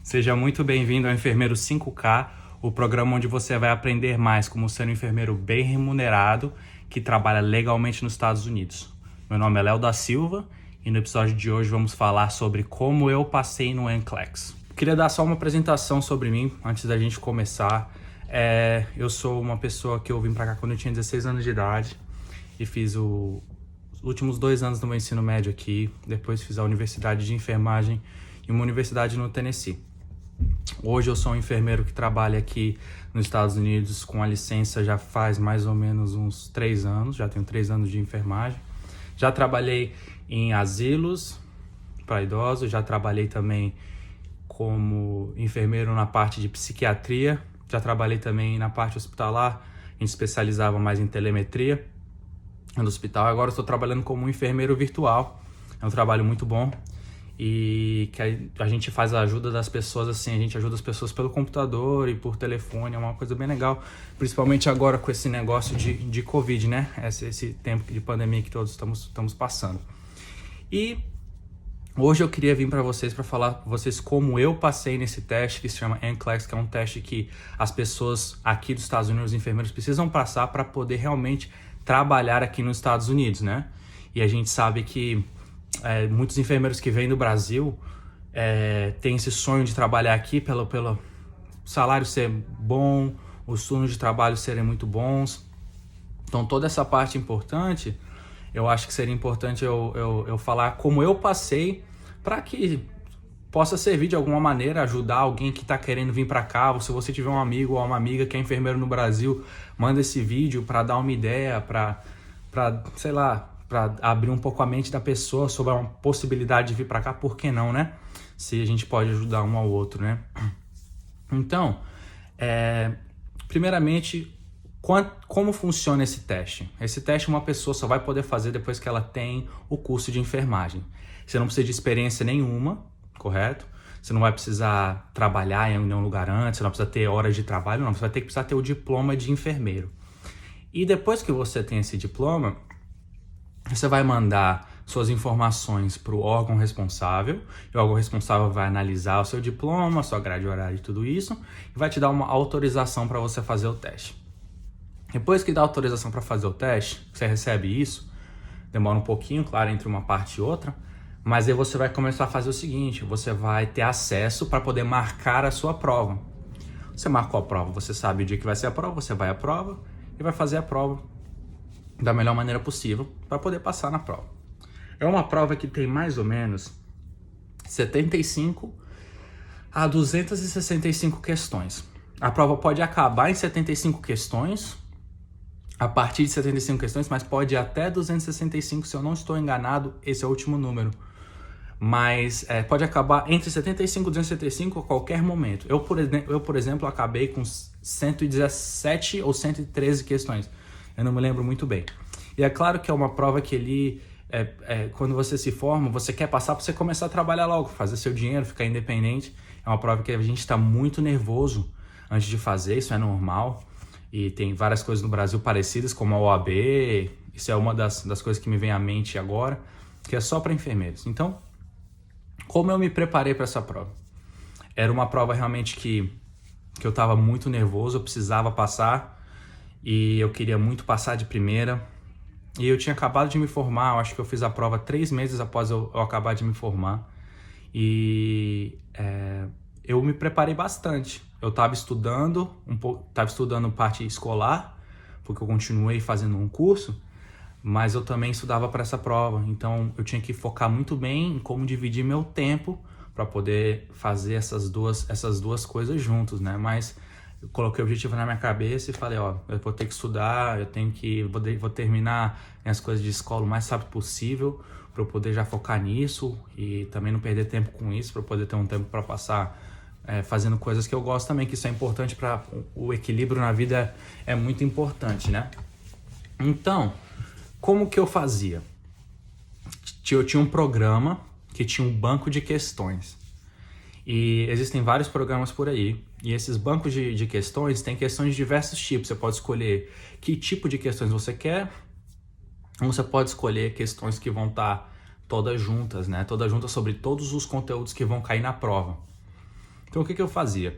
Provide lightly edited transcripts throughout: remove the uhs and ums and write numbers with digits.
Seja muito bem-vindo ao Enfermeiro 5K, o programa onde você vai aprender mais como ser um enfermeiro bem remunerado que trabalha legalmente nos Estados Unidos. Meu nome é Léo da Silva e no episódio de hoje vamos falar sobre como eu passei no NCLEX. Queria dar só uma apresentação sobre mim antes da gente começar. Eu sou uma pessoa que eu vim pra cá quando eu tinha 16 anos de idade e fiz os últimos 2 anos do meu ensino médio aqui, depois fiz a universidade de enfermagem em uma universidade no Tennessee. Hoje eu sou um enfermeiro que trabalha aqui nos Estados Unidos com a licença já faz mais ou menos uns 3 anos, já tenho 3 anos de enfermagem. Já trabalhei em asilos para idosos, já trabalhei também como enfermeiro na parte de psiquiatria, já trabalhei também na parte hospitalar, a gente especializava mais em telemetria no hospital. Agora estou trabalhando como enfermeiro virtual, é um trabalho muito bom. E que a gente faz a ajuda das pessoas assim, a gente ajuda as pessoas pelo computador e por telefone, é uma coisa bem legal, principalmente agora com esse negócio de Covid, né? Esse tempo de pandemia que todos estamos passando. E hoje eu queria vir para vocês para falar com vocês como eu passei nesse teste que se chama NCLEX, que é um teste que as pessoas aqui dos Estados Unidos, os enfermeiros, precisam passar para poder realmente trabalhar aqui nos Estados Unidos, né? E a gente sabe que muitos enfermeiros que vêm do Brasil têm esse sonho de trabalhar aqui pelo salário ser bom, os turnos de trabalho serem muito bons. Então toda essa parte importante, eu acho que seria importante eu falar como eu passei para que possa servir de alguma maneira, ajudar alguém que está querendo vir para cá. Ou se você tiver um amigo ou uma amiga que é enfermeiro no Brasil, manda esse vídeo para dar uma ideia, para sei lá, para abrir um pouco a mente da pessoa sobre a possibilidade de vir para cá, por que não, né? Se a gente pode ajudar um ao outro, né? Então, primeiramente, como funciona esse teste? Esse teste uma pessoa só vai poder fazer depois que ela tem o curso de enfermagem. Você não precisa de experiência nenhuma, correto? Você não vai precisar trabalhar em nenhum lugar antes, você não precisa ter horas de trabalho, não. Você vai precisar ter o diploma de enfermeiro. E depois que você tem esse diploma, você vai mandar suas informações para o órgão responsável, e o órgão responsável vai analisar o seu diploma, sua grade horária e tudo isso, e vai te dar uma autorização para você fazer o teste. Depois que dá autorização para fazer o teste, você recebe isso, demora um pouquinho, claro, entre uma parte e outra, mas aí você vai começar a fazer o seguinte, você vai ter acesso para poder marcar a sua prova. Você marcou a prova, você sabe o dia que vai ser a prova, você vai à prova e vai fazer a prova da melhor maneira possível para poder passar na prova. É uma prova que tem mais ou menos 75 a 265 questões. A prova pode acabar em 75 questões, a partir de 75 questões, mas pode ir até 265, se eu não estou enganado, esse é o último número. Mas pode acabar entre 75 e 265 a qualquer momento. Eu, por exemplo, acabei com 117 ou 113 questões. Eu não me lembro muito bem. E é claro que é uma prova que quando você se forma, você quer passar para você começar a trabalhar logo, fazer seu dinheiro, ficar independente. É uma prova que a gente está muito nervoso antes de fazer, isso é normal. E tem várias coisas no Brasil parecidas, como a OAB. Isso é uma das coisas que me vem à mente agora, que é só para enfermeiros. Então, como eu me preparei para essa prova? Era uma prova realmente que eu estava muito nervoso, eu precisava passar. E eu queria muito passar de primeira. E eu tinha acabado de me formar, eu acho que eu fiz a prova 3 meses após eu acabar de me formar. E eu me preparei bastante. Eu estava estudando estava estudando parte escolar, porque eu continuei fazendo um curso, mas eu também estudava para essa prova. Então eu tinha que focar muito bem em como dividir meu tempo para poder fazer essas duas coisas juntos, né? Mas eu coloquei o objetivo na minha cabeça e falei, eu vou ter que estudar, vou terminar as coisas de escola o mais rápido possível para eu poder já focar nisso e também não perder tempo com isso, para eu poder ter um tempo para passar fazendo coisas que eu gosto também, que isso é importante para o equilíbrio na vida, é muito importante, né? Então, como que eu fazia? Eu tinha um programa que tinha um banco de questões. E existem vários programas por aí. E esses bancos de questões têm questões de diversos tipos. Você pode escolher que tipo de questões você quer. Ou você pode escolher questões que vão estar todas juntas, né? Todas juntas sobre todos os conteúdos que vão cair na prova. Então o que eu fazia?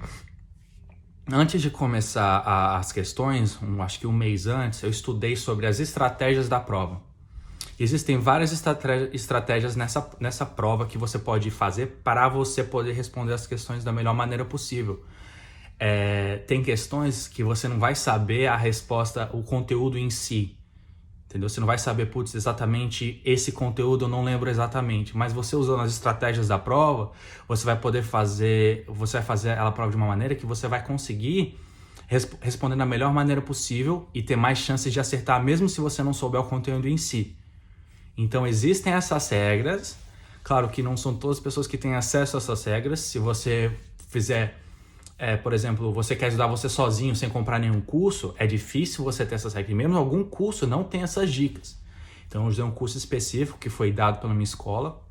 Antes de começar as questões, acho que um mês antes, eu estudei sobre as estratégias da prova. Existem várias estratégias nessa prova que você pode fazer para você poder responder as questões da melhor maneira possível. Tem questões que você não vai saber a resposta, o conteúdo em si. Entendeu? Você não vai saber, putz, exatamente esse conteúdo eu não lembro exatamente, mas você usando as estratégias da prova, você vai fazer a prova de uma maneira que você vai conseguir responder da melhor maneira possível e ter mais chances de acertar, mesmo se você não souber o conteúdo em si. Então existem essas regras, claro que não são todas as pessoas que têm acesso a essas regras. Se você fizer, por exemplo, você quer estudar você sozinho sem comprar nenhum curso, é difícil você ter essas regras. Mesmo algum curso não tem essas dicas. Então eu usei um curso específico que foi dado pela minha escola,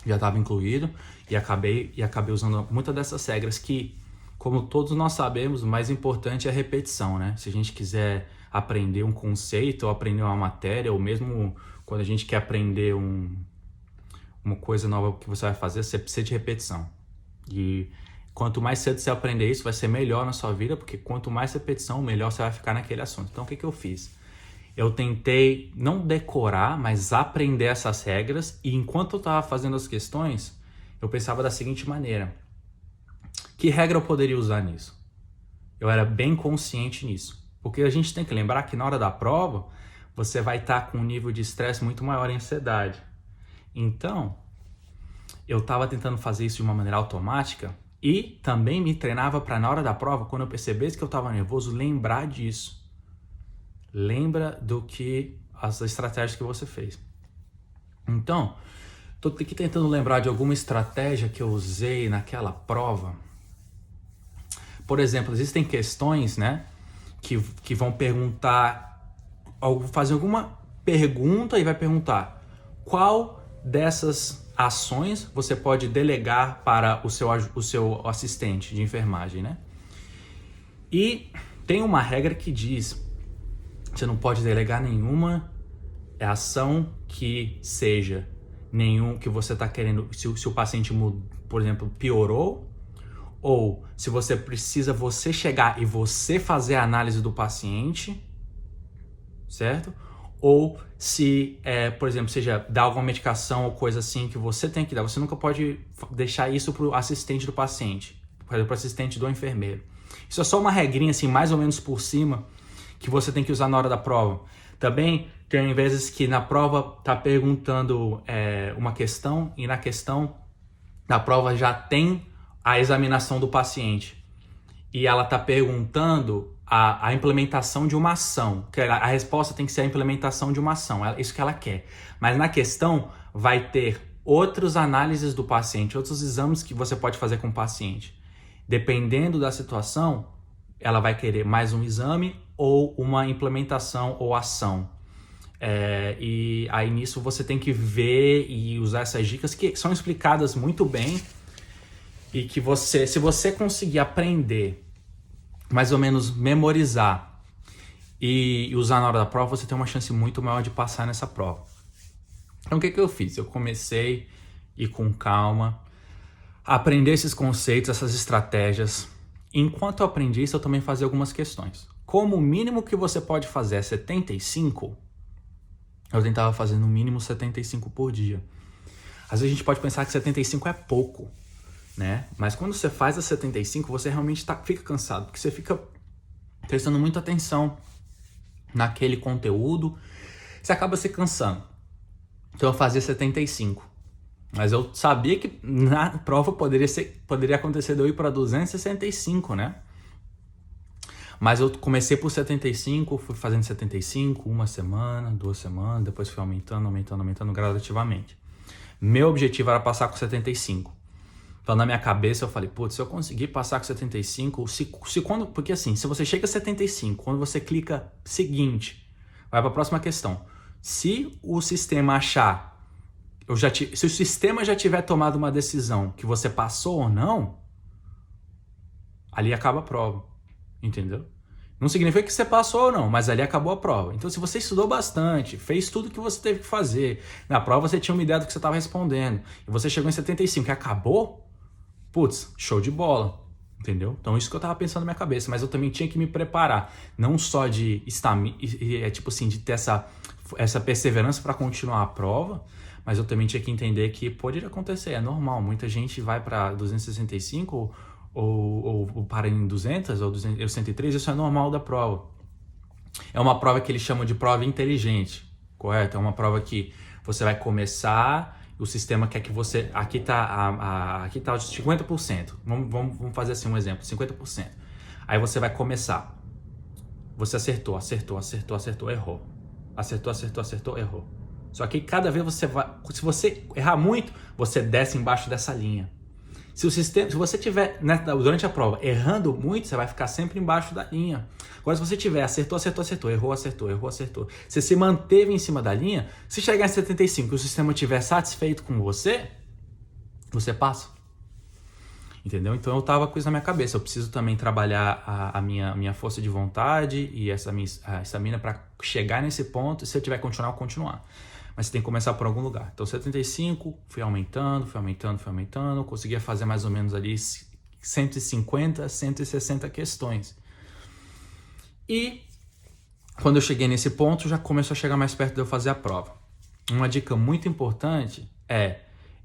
já estava incluído, e acabei usando muitas dessas regras que, como todos nós sabemos, o mais importante é a repetição, né? Se a gente quiser aprender um conceito, ou aprender uma matéria, ou mesmo quando a gente quer aprender uma coisa nova que você vai fazer, você precisa de repetição. E quanto mais cedo você aprender isso, vai ser melhor na sua vida, porque quanto mais repetição, melhor você vai ficar naquele assunto. Então, o que eu fiz? Eu tentei não decorar, mas aprender essas regras, e enquanto eu estava fazendo as questões, eu pensava da seguinte maneira: que regra eu poderia usar nisso? Eu era bem consciente nisso, porque a gente tem que lembrar que na hora da prova, você vai estar com um nível de estresse muito maior e ansiedade. Então, eu estava tentando fazer isso de uma maneira automática e também me treinava para na hora da prova, quando eu percebesse que eu estava nervoso, lembrar disso. Lembra do que as estratégias que você fez. Então, estou aqui tentando lembrar de alguma estratégia que eu usei naquela prova. Por exemplo, existem questões, né, que vão perguntar, fazer alguma pergunta e vai perguntar qual dessas ações você pode delegar para o seu assistente de enfermagem, né? E tem uma regra que diz: você não pode delegar nenhuma ação que seja nenhum que você está querendo, se o paciente, por exemplo, piorou, ou se você precisa você chegar e você fazer a análise do paciente, certo? Ou se, por exemplo, seja dar alguma medicação ou coisa assim que você tem que dar. Você nunca pode deixar isso para o assistente do paciente, para o assistente do enfermeiro. Isso é só uma regrinha assim, mais ou menos por cima, que você tem que usar na hora da prova. Também tem vezes que na prova tá perguntando uma questão, e na questão da prova já tem a examinação do paciente. E ela tá perguntando a implementação de uma ação. A resposta tem que ser a implementação de uma ação, isso que ela quer. Mas na questão vai ter outras análises do paciente, outros exames que você pode fazer com o paciente. Dependendo da situação, ela vai querer mais um exame ou uma implementação ou ação. E aí nisso você tem que ver e usar essas dicas que são explicadas muito bem, e que se você conseguir aprender, mais ou menos memorizar e usar na hora da prova, você tem uma chance muito maior de passar nessa prova. Então o que eu fiz? Eu comecei a ir com calma, aprender esses conceitos, essas estratégias. Enquanto eu aprendi isso, eu também fazia algumas questões. Como o mínimo que você pode fazer é 75, eu tentava fazer no mínimo 75 por dia. Às vezes a gente pode pensar que 75 é pouco, né? Mas quando você faz a 75, você realmente fica cansado, porque você fica prestando muita atenção naquele conteúdo, você acaba se cansando. Então eu fazia 75. Mas eu sabia que na prova poderia acontecer de eu ir para 265, né? Mas eu comecei por 75, fui fazendo 75, uma semana, 2 semanas, depois fui aumentando gradativamente. Meu objetivo era passar com 75. Então na minha cabeça eu falei, putz, se eu conseguir passar com 75, porque assim, se você chega a 75, quando você clica seguinte, vai para a próxima questão. Se o sistema achar, se o sistema já tiver tomado uma decisão que você passou ou não, ali acaba a prova, entendeu? Não significa que você passou ou não, mas ali acabou a prova. Então se você estudou bastante, fez tudo que você teve que fazer, na prova você tinha uma ideia do que você estava respondendo, e você chegou em 75 e acabou, Putz, show de bola, entendeu? Então isso que eu tava pensando na minha cabeça, mas eu também tinha que me preparar, não só de estar, tipo assim, de ter essa perseverança para continuar a prova, mas eu também tinha que entender que poderia acontecer, é normal, muita gente vai para 265 ou para em 200 ou 103, isso é normal da prova. É uma prova que eles chamam de prova inteligente, correto? É uma prova que você vai começar, o sistema quer que você... Aqui tá os 50%. Vamos fazer assim um exemplo, 50%. Aí você vai começar. Você acertou, errou. Acertou, errou. Só que cada vez você vai... Se você errar muito, você desce embaixo dessa linha. Se você tiver durante a prova errando muito, você vai ficar sempre embaixo da linha. Agora, se você tiver acertou, errou. Você se manteve em cima da linha, se chegar em 75 e o sistema estiver satisfeito com você passa. Entendeu? Então eu tava com isso na minha cabeça. Eu preciso também trabalhar a minha força de vontade e essa minha estamina para chegar nesse ponto. E se eu tiver que continuar, eu continuar. Mas você tem que começar por algum lugar. Então 75, fui aumentando, conseguia fazer mais ou menos ali 150, 160 questões. E quando eu cheguei nesse ponto, já começou a chegar mais perto de eu fazer a prova. Uma dica muito importante é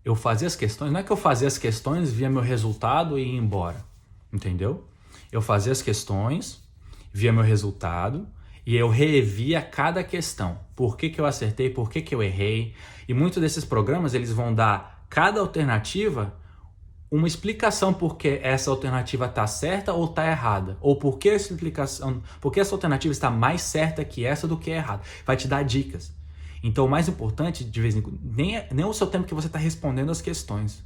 eu fazer as questões, não é que eu fazia as questões, via meu resultado e ia embora, entendeu? Eu fazia as questões, via meu resultado e eu revia cada questão. Por que eu acertei, por que eu errei. E muitos desses programas, eles vão dar cada alternativa uma explicação por que essa alternativa está certa ou está errada. Ou por que essa alternativa está mais certa que essa do que errada. Vai te dar dicas. Então o mais importante, de vez em quando, nem o seu tempo que você está respondendo as questões.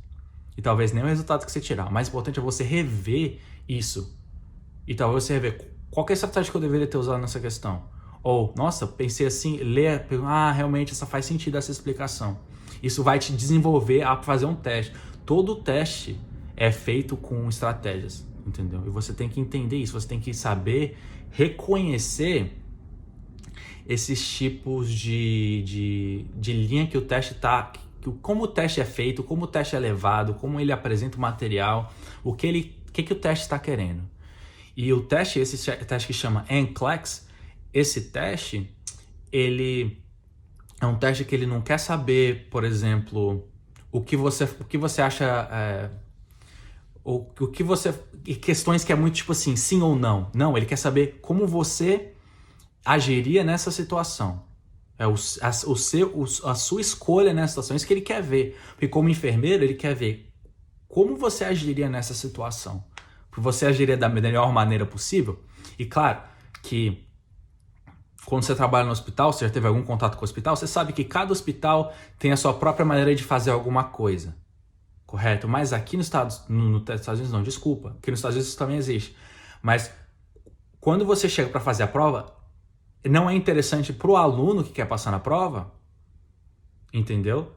E talvez nem o resultado que você tirar. O mais importante é você rever isso. E talvez você rever qual que é a estratégia que eu deveria ter usado nessa questão. Ou, nossa, pensei assim, realmente essa faz sentido essa explicação. Isso vai te desenvolver a fazer um teste. Todo teste é feito com estratégias, entendeu? E você tem que entender isso, você tem que saber reconhecer esses tipos de linha que o teste está, como o teste é feito, como o teste é levado, como ele apresenta o material, o que o teste está querendo. E o teste, esse teste que chama NCLEX, esse teste, ele é um teste que ele não quer saber, por exemplo, o que você acha, questões que é muito tipo assim, sim ou não. Não, ele quer saber como você agiria nessa situação. É a sua escolha nessa situação, isso que ele quer ver. Porque como enfermeiro, ele quer ver como você agiria nessa situação. Porque você agiria da melhor maneira possível. E claro que quando você trabalha no hospital, você já teve algum contato com o hospital, você sabe que cada hospital tem a sua própria maneira de fazer alguma coisa. Correto? Mas aqui nos Estados Unidos não, desculpa. Aqui nos Estados Unidos isso também existe. Mas quando você chega para fazer a prova, não é interessante para o aluno que quer passar na prova, entendeu?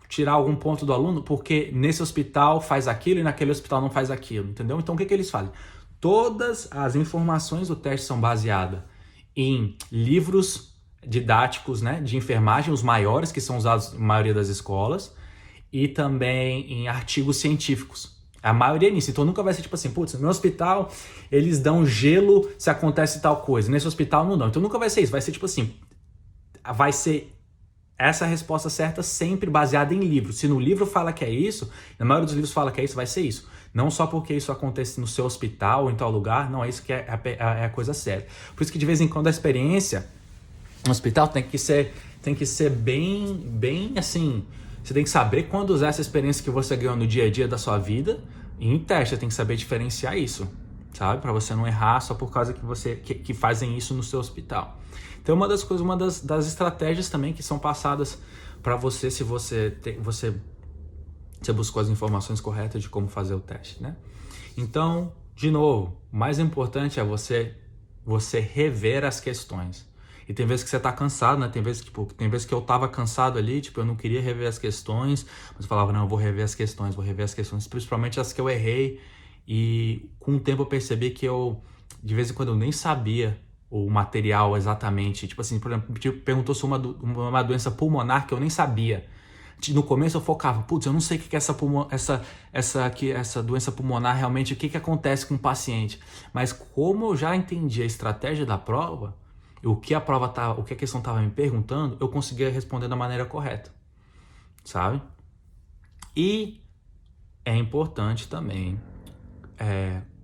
Tirar algum ponto do aluno, porque nesse hospital faz aquilo e naquele hospital não faz aquilo, entendeu? Então o que eles fazem? Todas as informações do teste são baseadas em livros didáticos, né, de enfermagem, os maiores, que são usados na maioria das escolas, e também em artigos científicos. A maioria é nisso. Então nunca vai ser tipo assim, putz, no meu hospital eles dão gelo se acontece tal coisa. Nesse hospital não dão. Então nunca vai ser isso. Vai ser tipo assim, vai ser essa resposta certa sempre baseada em livro. Se no livro fala que é isso, na maioria dos livros fala que é isso, vai ser isso. Não só porque isso acontece no seu hospital ou em tal lugar, não é isso que é a coisa séria. Por isso que de vez em quando a experiência no hospital tem que ser bem assim. Você tem que saber quando usar essa experiência que você ganhou no dia a dia da sua vida e em teste. Você tem que saber diferenciar isso, sabe? Para você não errar só por causa que fazem isso no seu hospital. Então uma das estratégias também que são passadas para você se você buscou as informações corretas de como fazer o teste, né? Então, de novo, o mais importante é você rever as questões. E tem vezes que você tá cansado, né? Tem vezes que eu tava cansado ali, eu não queria rever as questões, mas eu falava, não, eu vou rever as questões, principalmente as que eu errei. E com o tempo eu percebi que de vez em quando eu nem sabia o material exatamente. Tipo assim, por exemplo, perguntou sobre uma doença pulmonar que eu nem sabia. No começo eu focava, putz, eu não sei o que é essa doença pulmonar realmente, o que acontece com o paciente. Mas como eu já entendi a estratégia da prova, o que a questão estava me perguntando, eu conseguia responder da maneira correta, sabe? E é importante também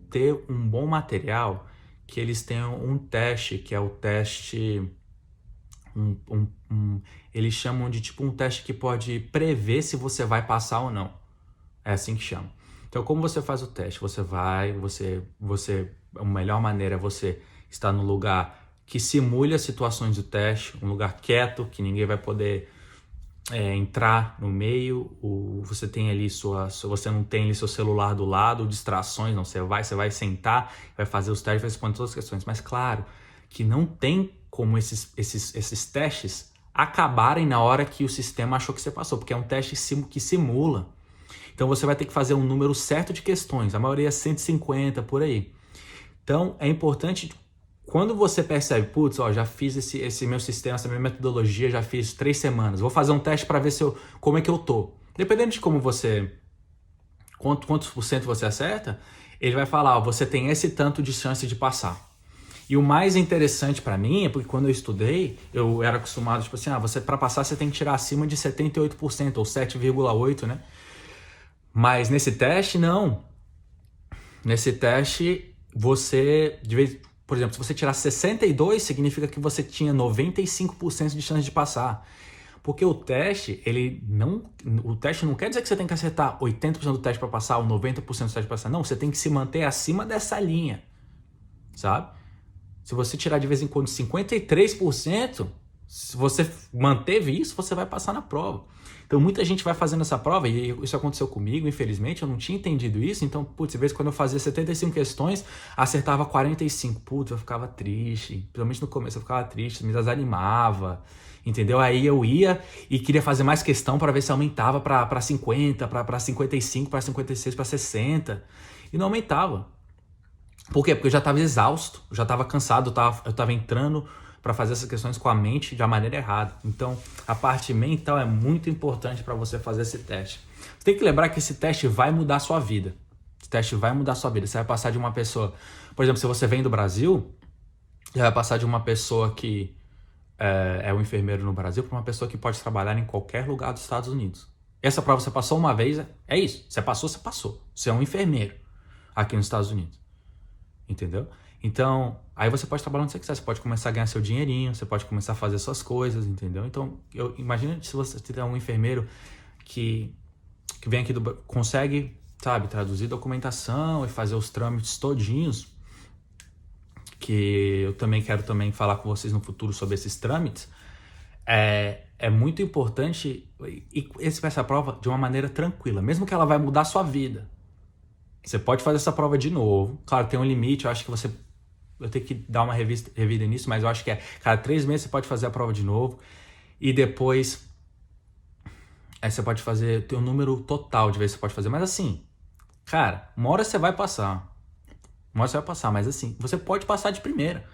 ter um bom material, que eles tenham um teste, que é o teste... eles chamam de tipo um teste que pode prever se você vai passar ou não. É assim que chama. Então, como você faz o teste? A melhor maneira é você estar no lugar que simule as situações do teste, um lugar quieto, que ninguém vai poder entrar no meio. Você tem ali você não tem ali seu celular do lado, distrações, não. Você vai sentar, vai fazer os testes, vai responder todas as questões. Mas claro que não tem como esses testes acabarem na hora que o sistema achou que você passou, porque é um teste que simula. Então você vai ter que fazer um número certo de questões, a maioria é 150, por aí. Então é importante, quando você percebe, putz, já fiz esse meu sistema, essa minha metodologia, já fiz 3 semanas, vou fazer um teste para ver como é que eu tô. Dependendo de quantos por cento você acerta, ele vai falar, você tem esse tanto de chance de passar. E o mais interessante para mim é porque quando eu estudei, eu era acostumado, tipo assim, para passar você tem que tirar acima de 78%, ou 7,8%, né? Mas nesse teste, não. Nesse teste, por exemplo, se você tirar 62, significa que você tinha 95% de chance de passar. Porque o teste não quer dizer que você tem que acertar 80% do teste para passar, ou 90% do teste para passar. Não, você tem que se manter acima dessa linha, sabe? Se você tirar de vez em quando 53%, se você manteve isso, você vai passar na prova. Então muita gente vai fazendo essa prova, e isso aconteceu comigo, infelizmente, eu não tinha entendido isso. Então, putz, às vezes quando eu fazia 75 questões, acertava 45. Putz, eu ficava triste. Principalmente no começo eu ficava triste, me desanimava, entendeu? Aí eu ia e queria fazer mais questão para ver se aumentava para 50, para 55, para 56, para 60. E não aumentava. Por quê? Porque eu já estava exausto, eu já estava cansado, eu estava entrando para fazer essas questões com a mente de uma maneira errada. Então, a parte mental é muito importante para você fazer esse teste. Você tem que lembrar que esse teste vai mudar a sua vida. Esse teste vai mudar a sua vida. Você vai passar de uma pessoa... Por exemplo, se você vem do Brasil, você vai passar de uma pessoa que é um enfermeiro no Brasil para uma pessoa que pode trabalhar em qualquer lugar dos Estados Unidos. Essa prova você passou uma vez, é isso. Você passou, você passou. Você é um enfermeiro aqui nos Estados Unidos. Entendeu? Então, aí você pode trabalhar onde você quiser, você pode começar a ganhar seu dinheirinho, você pode começar a fazer suas coisas, entendeu? Então, imagina se você tiver um enfermeiro que vem aqui, consegue, sabe, traduzir documentação e fazer os trâmites todinhos, que eu também quero falar com vocês no futuro sobre esses trâmites. É muito importante essa prova de uma maneira tranquila, mesmo que ela vai mudar a sua vida. Você pode fazer essa prova de novo. Claro, tem um limite, eu acho que eu tenho que dar uma revida nisso, mas eu acho que cada 3 meses você pode fazer a prova de novo. E depois você pode fazer, tem um número total de vezes que você pode fazer. Mas assim, cara, uma hora você vai passar. Mas assim, você pode passar de primeira.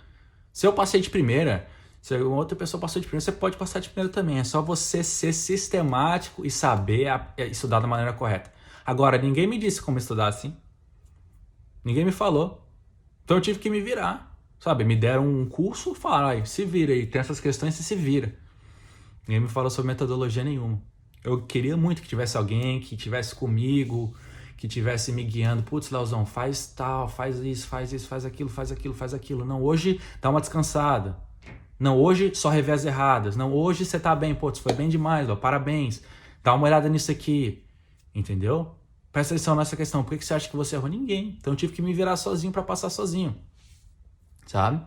Se eu passei de primeira, se uma outra pessoa passou de primeira, você pode passar de primeira também. É só você ser sistemático e saber estudar da maneira correta. Agora, ninguém me disse como estudar assim. Ninguém me falou. Então eu tive que me virar, sabe? Me deram um curso, falaram, se vira aí, tem essas questões, você se vira. Ninguém me falou sobre metodologia nenhuma. Eu queria muito que tivesse alguém que tivesse comigo, que tivesse me guiando. Putz, Leozão, faz tal, faz isso, faz aquilo. Não, hoje dá uma descansada. Não, hoje só revê as erradas. Não, hoje você tá bem, putz, foi bem demais, parabéns. Dá uma olhada nisso aqui. Entendeu? Presta atenção nessa questão. Por que você acha que você errou? Ninguém. Então eu tive que me virar sozinho para passar sozinho. Sabe?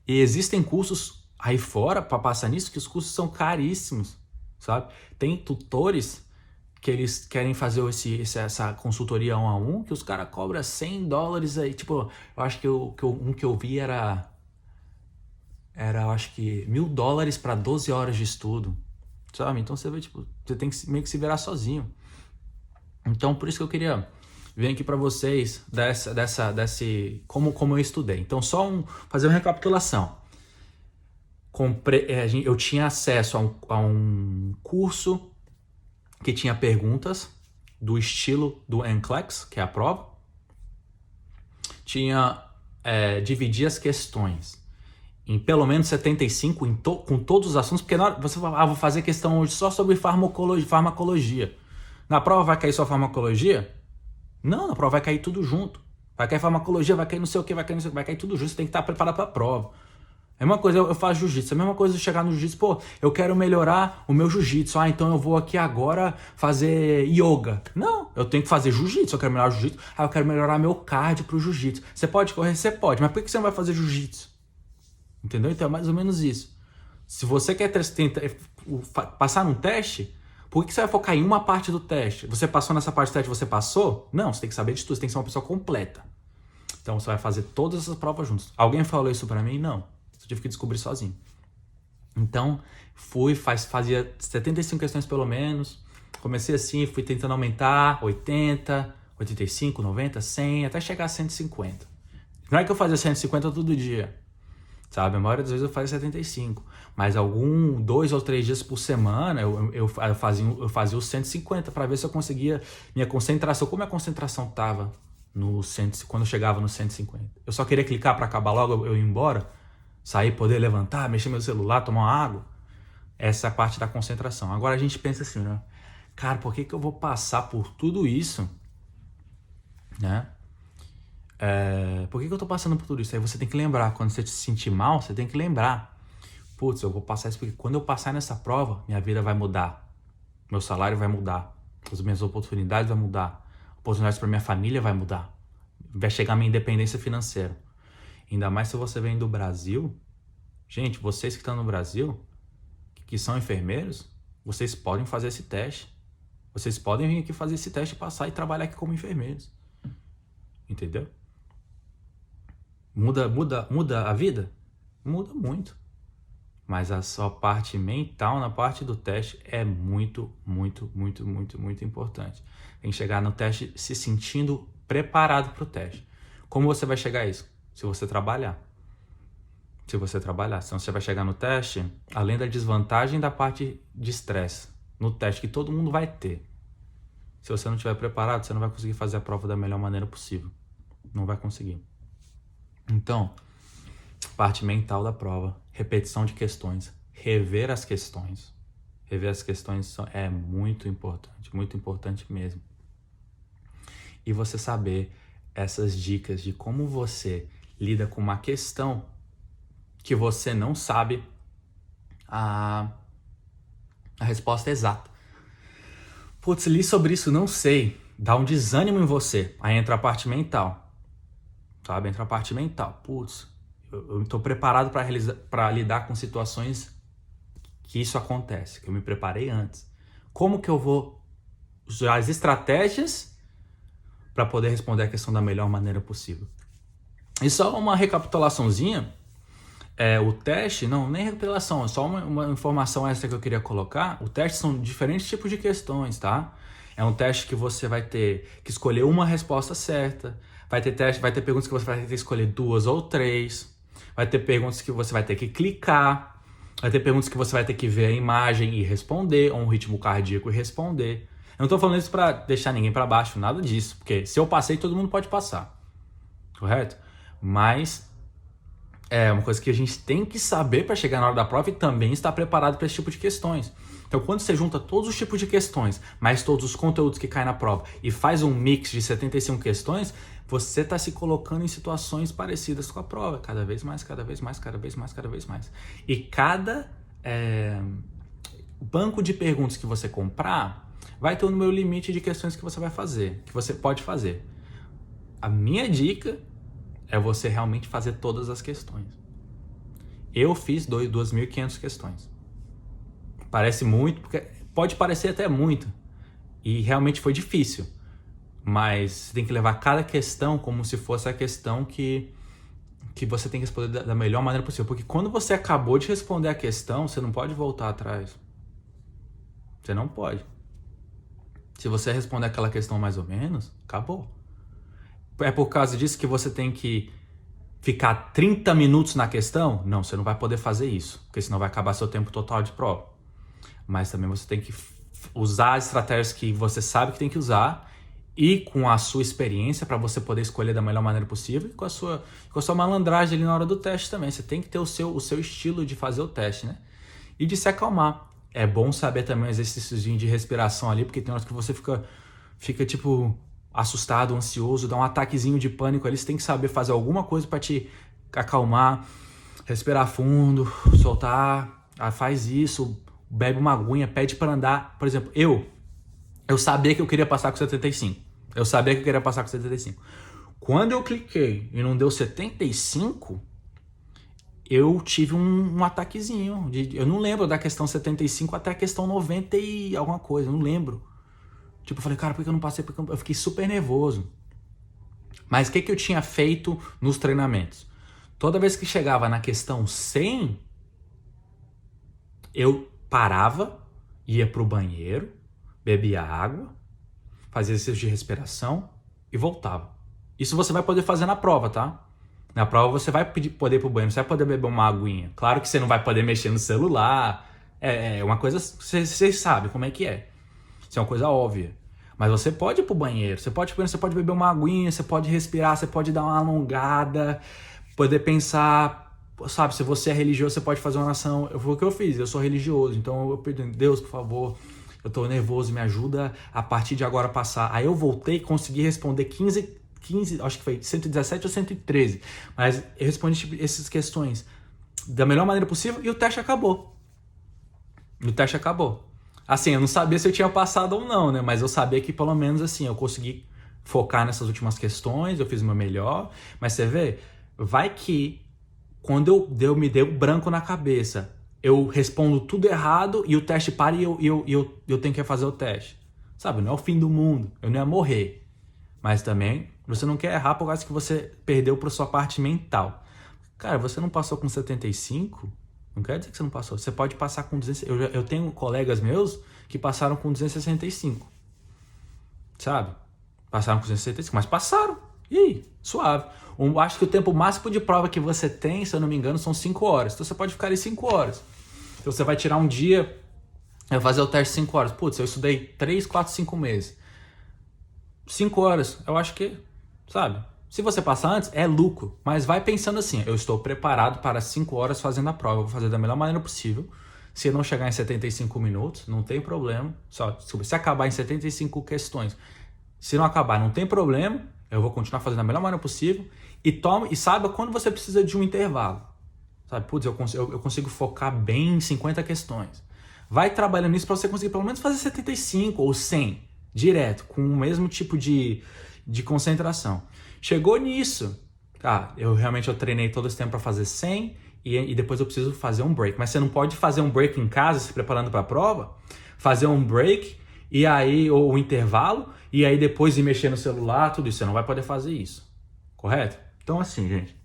E existem cursos aí fora para passar nisso que os cursos são caríssimos. Sabe? Tem tutores que eles querem fazer essa consultoria 1 a 1 que os caras cobram $100 aí. Tipo, eu acho que um que eu vi era eu acho que $1.000 para 12 horas de estudo. Sabe? Então você vê, tipo, você tem que meio que se virar sozinho. Então, por isso que eu queria vir aqui para vocês como eu estudei. Então, fazer uma recapitulação. Eu tinha acesso a um curso que tinha perguntas do estilo do NCLEX, que é a prova. Tinha dividir as questões em pelo menos 75 com todos os assuntos, porque na hora você vai, vou fazer questão hoje só sobre farmacologia. Na prova vai cair só farmacologia? Não, na prova vai cair tudo junto. Vai cair farmacologia, vai cair não sei o que, vai cair tudo junto. Você tem que estar preparado para a prova. É a mesma coisa, eu faço jiu-jitsu. É a mesma coisa de chegar no jiu-jitsu, pô, eu quero melhorar o meu jiu-jitsu. Ah, então eu vou aqui agora fazer yoga. Não, eu tenho que fazer jiu-jitsu. Eu quero melhorar o jiu-jitsu. Ah, eu quero melhorar meu cardio pro jiu-jitsu. Você pode correr? Você pode. Mas por que você não vai fazer jiu-jitsu? Entendeu? Então é mais ou menos isso. Se você quer passar num teste, por que você vai focar em uma parte do teste? Você passou nessa parte do teste, você passou? Não, você tem que saber de tudo. Você tem que ser uma pessoa completa. Então você vai fazer todas essas provas juntos. Alguém falou isso pra mim? Não. Eu tive que descobrir sozinho. Então, fazia 75 questões pelo menos. Comecei assim, fui tentando aumentar, 80, 85, 90, 100, até chegar a 150. Não é que eu fazia 150 todo dia, sabe? A maioria das vezes eu fazia 75. Mas 2 ou 3 dias por semana eu fazia os 150 para ver se eu conseguia minha concentração. Como a concentração estava quando eu chegava no 150. Eu só queria clicar para acabar logo, eu ir embora. Sair, poder levantar, mexer meu celular, tomar uma água. Essa é a parte da concentração. Agora a gente pensa assim, né? Cara, por que eu vou passar por tudo isso? Né? Por que eu tô passando por tudo isso? Aí você tem que lembrar, quando você se sentir mal, você tem que lembrar. Putz, eu vou passar isso porque quando eu passar nessa prova, minha vida vai mudar. Meu salário vai mudar. As minhas oportunidades vão mudar. Oportunidades para minha família vai mudar. Vai chegar a minha independência financeira. Ainda mais se você vem do Brasil. Gente, vocês que estão no Brasil, que são enfermeiros, vocês podem fazer esse teste. Vocês podem vir aqui fazer esse teste, passar e trabalhar aqui como enfermeiros. Entendeu? Muda a vida? Muda muito. Mas a sua parte mental na parte do teste é muito, muito, muito, muito, muito importante. Tem que chegar no teste se sentindo preparado para o teste. Como você vai chegar a isso? Se você trabalhar. Senão você vai chegar no teste, além da desvantagem da parte de estresse, no teste que todo mundo vai ter. Se você não estiver preparado, você não vai conseguir fazer a prova da melhor maneira possível. Não vai conseguir. Então, parte mental da prova, repetição de questões, rever as questões. Rever as questões é muito importante mesmo. E você saber essas dicas de como você lida com uma questão que você não sabe a resposta exata. Putz, li sobre isso, não sei. Dá um desânimo em você. Aí entra a parte mental. Sabe? Entra a parte mental. Putz, eu estou preparado para lidar com situações que isso acontece, que eu me preparei antes. Como que eu vou usar as estratégias para poder responder a questão da melhor maneira possível? E só uma recapitulaçãozinha. O teste, não, nem recapitulação, é só uma informação extra que eu queria colocar. O teste são diferentes tipos de questões, tá? É um teste que você vai ter que escolher uma resposta certa. Vai ter perguntas que você vai ter que escolher 2 ou 3. Vai ter perguntas que você vai ter que clicar. Vai ter perguntas que você vai ter que ver a imagem e responder, ou um ritmo cardíaco e responder. Eu não tô falando isso para deixar ninguém para baixo, nada disso. Porque se eu passei, todo mundo pode passar. Correto? Mas é uma coisa que a gente tem que saber para chegar na hora da prova e também estar preparado para esse tipo de questões. Então, quando você junta todos os tipos de questões, mais todos os conteúdos que caem na prova e faz um mix de 75 questões, você está se colocando em situações parecidas com a prova, cada vez mais, cada vez mais, cada vez mais, cada vez mais. E cada banco de perguntas que você comprar vai ter um número limite de questões que você vai fazer, que você pode fazer. A minha dica é você realmente fazer todas as questões. Eu fiz 2.500 questões. Parece muito, porque pode parecer até muito. E realmente foi difícil. Mas você tem que levar cada questão como se fosse a questão que você tem que responder da melhor maneira possível. Porque quando você acabou de responder a questão, você não pode voltar atrás. Você não pode. Se você responder aquela questão mais ou menos, acabou. É por causa disso que você tem que ficar 30 minutos na questão? Não, você não vai poder fazer isso, porque senão vai acabar seu tempo total de prova. Mas também você tem que usar as estratégias que você sabe que tem que usar e com a sua experiência para você poder escolher da melhor maneira possível e com a sua malandragem ali na hora do teste também. Você tem que ter o seu estilo de fazer o teste, né? E de se acalmar. É bom saber também um exercíciozinho de respiração ali, porque tem horas que você fica tipo assustado, ansioso, dá um ataquezinho de pânico ali. Você tem que saber fazer alguma coisa para te acalmar, respirar fundo, soltar, faz isso, bebe uma aguinha, pede para andar. Por exemplo, eu sabia que eu queria passar com 75. Eu sabia que eu queria passar com 75. Quando eu cliquei e não deu 75, eu tive um ataquezinho. Eu não lembro da questão 75 até a questão 90 e alguma coisa, eu não lembro. Tipo, eu falei, cara, por que eu não passei? Porque eu fiquei super nervoso. Mas o que eu tinha feito nos treinamentos? Toda vez que chegava na questão 100, eu parava, ia pro banheiro, bebia água, fazia exercício de respiração e voltava. Isso você vai poder fazer na prova, tá? Na prova você vai poder ir pro banheiro, você vai poder beber uma aguinha. Claro que você não vai poder mexer no celular. É uma coisa, vocês sabem como é que é. Isso é uma coisa óbvia. Mas você pode ir pro banheiro, você pode beber uma aguinha, você pode respirar, você pode dar uma alongada, poder pensar, sabe, se você é religioso, você pode fazer uma oração. Foi o que eu fiz, eu sou religioso, então eu pedi, Deus, por favor, eu tô nervoso, me ajuda a partir de agora a passar. Aí eu voltei e consegui responder 15, acho que foi 117 ou 113, mas eu respondi tipo, essas questões da melhor maneira possível e o teste acabou. Assim, eu não sabia se eu tinha passado ou não, né? Mas eu sabia que pelo menos assim, eu consegui focar nessas últimas questões, eu fiz o meu melhor. Mas você vê, vai que quando eu me dei branco na cabeça, eu respondo tudo errado e o teste para e eu tenho que fazer o teste. Sabe, não é o fim do mundo, eu não ia morrer. Mas também, você não quer errar por causa que você perdeu para sua parte mental. Cara, você não passou com 75? Não quer dizer que você não passou. Você pode passar com 200. Eu tenho colegas meus que passaram com 265. Sabe? Passaram com 265, mas passaram. E aí? Suave. Acho que o tempo máximo de prova que você tem, se eu não me engano, são 5 horas. Então você pode ficar ali 5 horas. Então você vai tirar um dia, vai fazer o teste 5 horas. Putz, eu estudei 3, 4, 5 meses. 5 horas, eu acho que, sabe? Se você passar antes, é lucro. Mas vai pensando assim, eu estou preparado para 5 horas fazendo a prova. Eu vou fazer da melhor maneira possível. Se eu não chegar em 75 minutos, não tem problema. Se acabar em 75 questões, se não acabar, não tem problema. Eu vou continuar fazendo da melhor maneira possível. E saiba quando você precisa de um intervalo. Sabe, putz, eu consigo focar bem em 50 questões. Vai trabalhando nisso para você conseguir pelo menos fazer 75 ou 100 direto, com o mesmo tipo de concentração. Chegou nisso, eu realmente treinei todo esse tempo para fazer 100 e depois eu preciso fazer um break. Mas você não pode fazer um break em casa, se preparando para a prova, fazer um break e aí, ou um intervalo, e aí depois ir mexer no celular, tudo isso. Você não vai poder fazer isso, correto? Então assim, gente,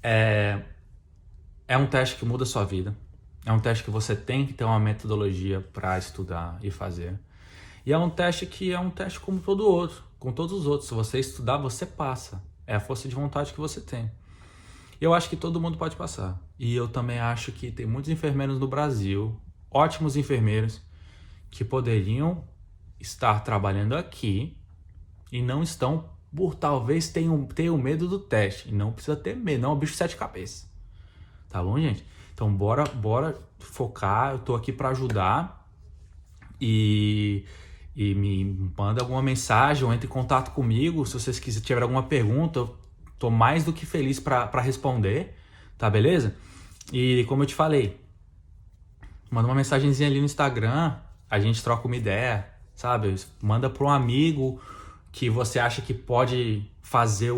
é um teste que muda a sua vida. É um teste que você tem que ter uma metodologia para estudar e fazer. E é um teste que é um teste como todo outro, com todos os outros. Se você estudar, você passa. É a força de vontade que você tem. Eu acho que todo mundo pode passar. E eu também acho que tem muitos enfermeiros no Brasil, ótimos enfermeiros, que poderiam estar trabalhando aqui e não estão, por talvez tenham medo do teste. E não precisa ter medo, não é um bicho de 7 cabeças. Tá bom, gente? Então bora focar, eu tô aqui para ajudar e me manda alguma mensagem ou entre em contato comigo. Se vocês tiverem alguma pergunta, eu tô mais do que feliz para responder, tá beleza? E como eu te falei, manda uma mensagenzinha ali no Instagram, a gente troca uma ideia, sabe? Manda para um amigo que você acha que pode fazer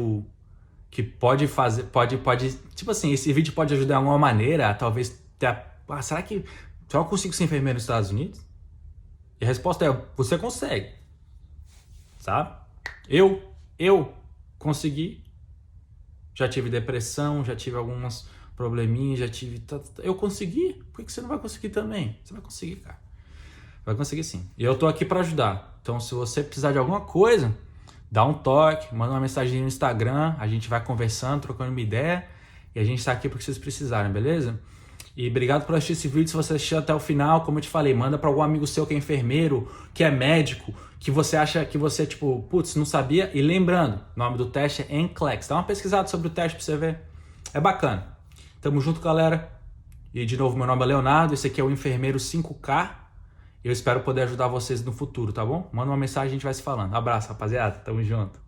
tipo assim, esse vídeo pode ajudar de alguma maneira, talvez será que eu consigo ser enfermeiro nos Estados Unidos? E a resposta é, você consegue, sabe? Eu consegui, já tive depressão, já tive alguns probleminhas, eu consegui, por que você não vai conseguir também? Você vai conseguir, cara. Vai conseguir sim. E eu tô aqui para ajudar. Então, se você precisar de alguma coisa, dá um toque, manda uma mensagem no Instagram, a gente vai conversando, trocando uma ideia, e a gente tá aqui porque vocês precisarem, beleza? E obrigado por assistir esse vídeo. Se você assistiu até o final, como eu te falei, manda para algum amigo seu que é enfermeiro, que é médico, que você acha que você, tipo, putz, não sabia. E lembrando, o nome do teste é NCLEX. Dá uma pesquisada sobre o teste para você ver. É bacana. Tamo junto, galera. E de novo, meu nome é Leonardo. Esse aqui é o Enfermeiro 5K. Eu espero poder ajudar vocês no futuro, tá bom? Manda uma mensagem, a gente vai se falando. Abraço, rapaziada. Tamo junto.